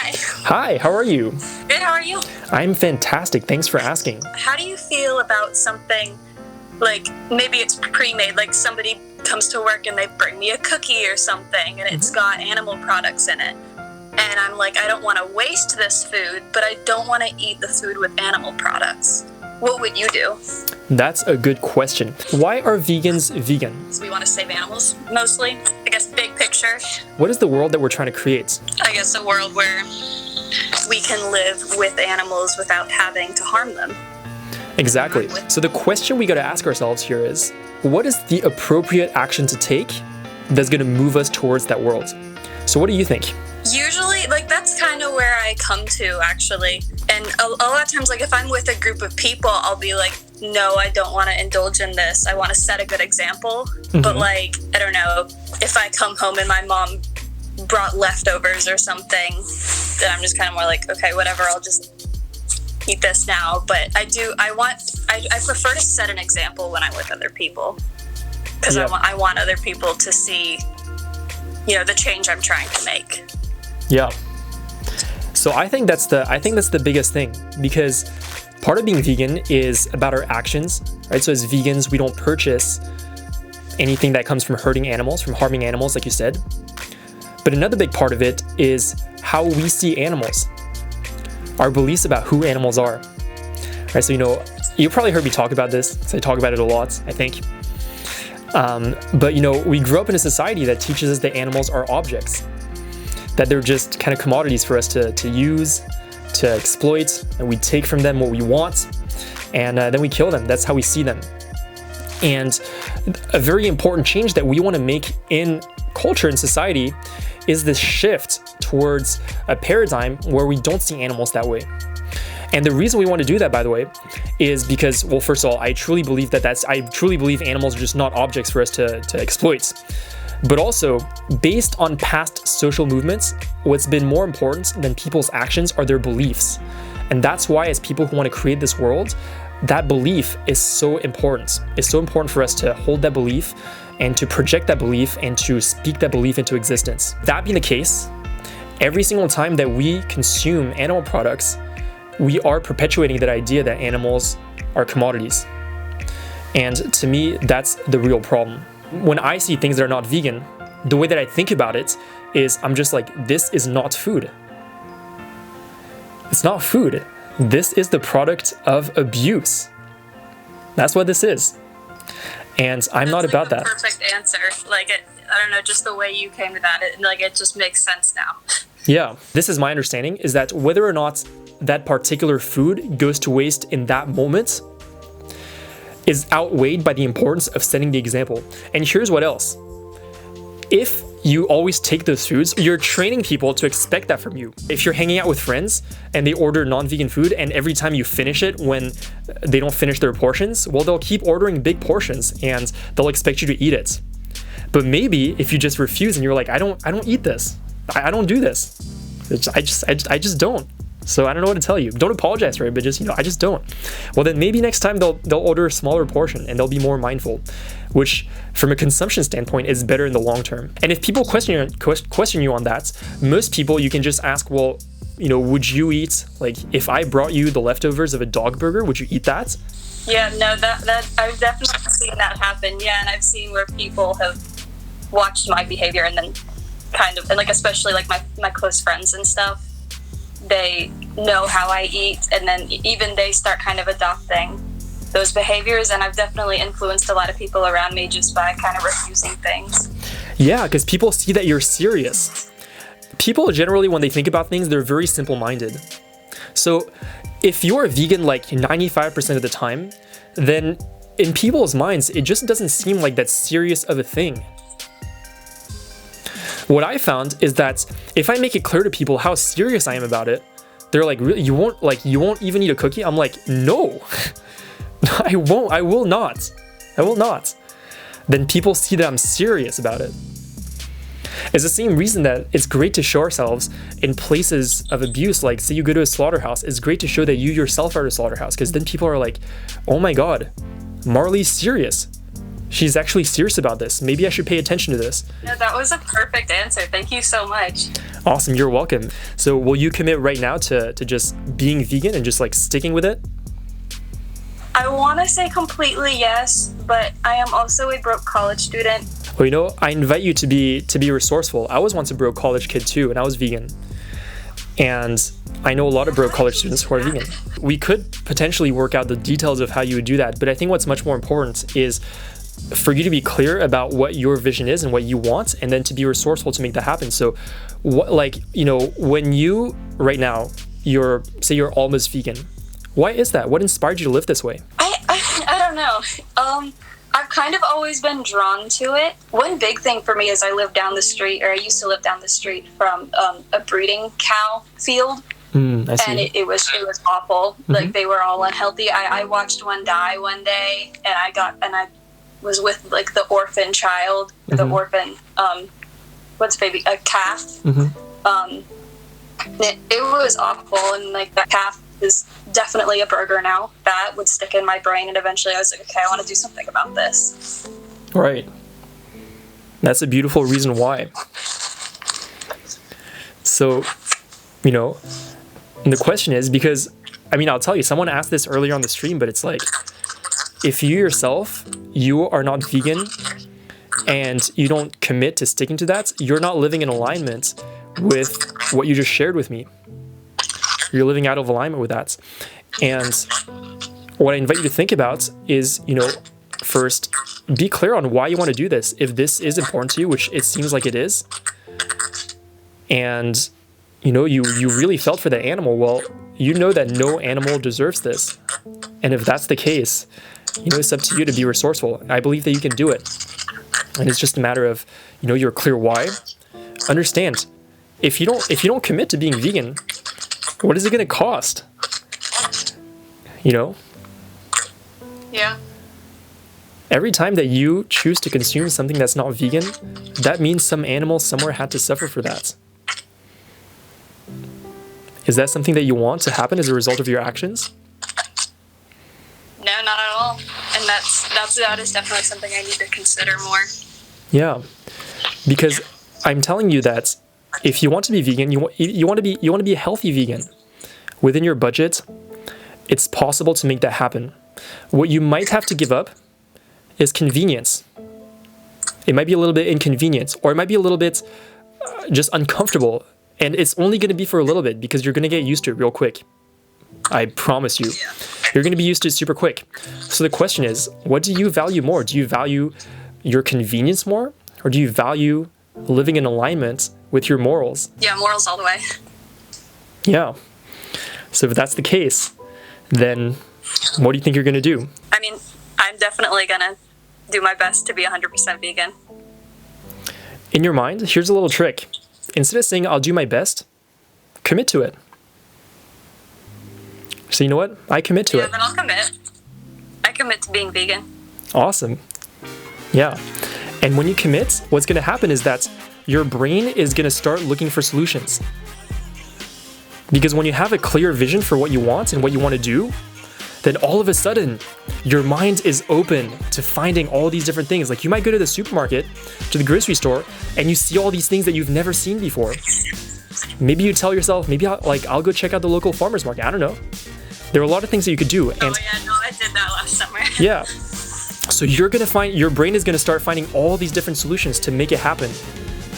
Hi. Hi, how are you? Good, how are you? I'm fantastic. Thanks for asking. How do you feel about something like maybe it's pre-made, like somebody comes to work and they bring me a cookie or something and it's got animal products in it. And I'm like, I don't want to waste this food, but I don't want to eat the food with animal products. What would you do? That's a good question. Why are vegans vegan? So we want to save animals, mostly. I guess big picture. What is the world that we're trying to create? I guess a world where we can live with animals without having to harm them. Exactly. So the question we got to ask ourselves here is, what is the appropriate action to take that's going to move us towards that world? So what do you think? Usually, that's kind of where I come to, actually. And a lot of times, if I'm with a group of people, I'll be like, no, I don't want to indulge in this. I want to set a good example. But, I don't know, if I come home and my mom brought leftovers or something, then I'm just kind of more like, okay, whatever, I'll just eat this now. But I prefer to set an example when I'm with other people. Because I want other people to see, the change I'm trying to make. Yeah. So I think that's the biggest thing, because part of being vegan is about our actions, right? So as vegans, we don't purchase anything that comes from hurting animals, from harming animals, like you said. But another big part of it is how we see animals, our beliefs about who animals are, right? So, you probably heard me talk about this, because I talk about it a lot, I think. But we grew up in a society that teaches us that animals are objects, that they're just kind of commodities for us to use, to exploit, and we take from them what we want, and then we kill them. That's how we see them. And a very important change that we want to make in culture and society is this shift towards a paradigm where we don't see animals that way. And the reason we want to do that, by the way, is because, well, first of all, I truly believe I truly believe animals are just not objects for us to exploit. But also, based on past social movements, what's been more important than people's actions are their beliefs. And that's why, as people who want to create this world, that belief is so important. It's so important for us to hold that belief and to project that belief and to speak that belief into existence. That being the case, every single time that we consume animal products, we are perpetuating that idea that animals are commodities. And to me, that's the real problem. When I see things that are not vegan, the way that I think about it is I'm just like, this is not food. It's not food. This is the product of abuse. That's what this is. And I'm not about that. Perfect answer. I don't know, just the way you came to that, it just makes sense now. Yeah, this is my understanding, is that whether or not that particular food goes to waste in that moment is outweighed by the importance of setting the example. And here's what else. If you always take those foods, you're training people to expect that from you. If you're hanging out with friends and they order non-vegan food and every time you finish it when they don't finish their portions, well, they'll keep ordering big portions and they'll expect you to eat it. But maybe if you just refuse and you're like, I don't eat this. I don't do this. I just don't. So I don't know what to tell you. Don't apologize for it, but just, I just don't. Well, then maybe next time they'll order a smaller portion and they'll be more mindful, which from a consumption standpoint is better in the long term. And if people question you on that, most people you can just ask, well, would you eat, if I brought you the leftovers of a dog burger, would you eat that? Yeah, no, that I've definitely seen that happen. Yeah, and I've seen where people have watched my behavior and then kind of, and especially my close friends and stuff, they know how I eat, and then even they start kind of adopting those behaviors, and I've definitely influenced a lot of people around me just by kind of refusing things. Yeah, because people see that you're serious. People generally, when they think about things, they're very simple-minded. So if you're a vegan 95% of the time, then in people's minds, it just doesn't seem like that serious of a thing. What I found is that if I make it clear to people how serious I am about it, they're like, really, you won't even eat a cookie? I'm like, no, I won't, I will not. Then people see that I'm serious about it. It's the same reason that it's great to show ourselves in places of abuse, like say you go to a slaughterhouse, it's great to show that you yourself are a slaughterhouse, because then people are like, oh my God, Marley's serious. she's actually serious about this. Maybe I should pay attention to this. No, that was a perfect answer. Thank you so much. Awesome, you're welcome. So will you commit right now to just being vegan and just like sticking with it? I want to say completely yes, but I am also a broke college student. Well, you know, I invite you to be resourceful. I was once a broke college kid too, and I was vegan. And I know a lot of broke college students who are vegan. We could potentially work out the details of how you would do that, but I think what's much more important is for you to be clear about what your vision is and what you want, and then to be resourceful to make that happen. So, when you right now you're almost vegan, why is that? What inspired you to live this way? I don't know. I've kind of always been drawn to it. One big thing for me is I used to live down the street from a breeding cow field. I see. And it was awful. Mm-hmm. Like, they were all unhealthy. I watched one die one day, and I was with like the orphan child, the orphan, a calf. It was awful, and like that calf is definitely a burger now. That would stick in my brain, and eventually I was like, okay, I want to do something about this. Right. That's a beautiful reason why. So, and the question is, because, I'll tell you, someone asked this earlier on the stream, but it's like, if you yourself, you are not vegan and you don't commit to sticking to that, you're not living in alignment with what you just shared with me. You're living out of alignment with that. And what I invite you to think about is, first, be clear on why you want to do this. If this is important to you, which it seems like it is, and, you really felt for the animal, well, you know that no animal deserves this. And if that's the case, it's up to you to be resourceful. I believe that you can do it. And it's just a matter of, your clear why. Understand, if you don't commit to being vegan, what is it going to cost? Yeah. Every time that you choose to consume something that's not vegan, that means some animal somewhere had to suffer for that. Is that something that you want to happen as a result of your actions? No, not at all. And that is definitely something I need to consider more. Yeah, because I'm telling you that if you want to be vegan, you want to be a healthy vegan within your budget. It's possible to make that happen. What you might have to give up is convenience. It might be a little bit inconvenient, or it might be a little bit just uncomfortable, and it's only going to be for a little bit because you're going to get used to it real quick. I promise you. You're going to be used to it super quick. So the question is, what do you value more? Do you value your convenience more, or do you value living in alignment with your morals? Yeah, morals all the way. Yeah. So if that's the case, then what do you think you're going to do? I'm definitely going to do my best to be 100% vegan. In your mind, here's a little trick. Instead of saying, I'll do my best, commit to it. So you know what? I commit to it. Yeah, then I'll commit. I commit to being vegan. Awesome. Yeah. And when you commit, what's going to happen is that your brain is going to start looking for solutions. Because when you have a clear vision for what you want and what you want to do, then all of a sudden, your mind is open to finding all these different things. Like, you might go to the supermarket, to the grocery store, and you see all these things that you've never seen before. Maybe you tell yourself, maybe I'll go check out the local farmer's market. I don't know. There are a lot of things that you could do. And I did that last summer. Yeah. So your brain is going to start finding all these different solutions to make it happen.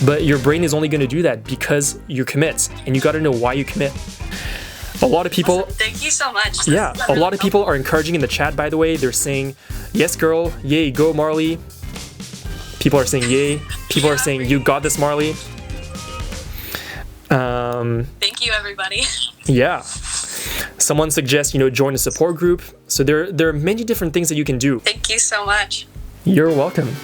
But your brain is only going to do that because you commit, and you got to know why you commit. A lot of people... Awesome. Thank you so much. Yeah, a lot of people are encouraging in the chat, by the way. They're saying, yes, girl, yay, go, Marley. People are saying, yay. People are saying, you got this, Marley. Thank you, everybody. Yeah. Someone suggests, join a support group. So there are many different things that you can do. Thank you so much. You're welcome.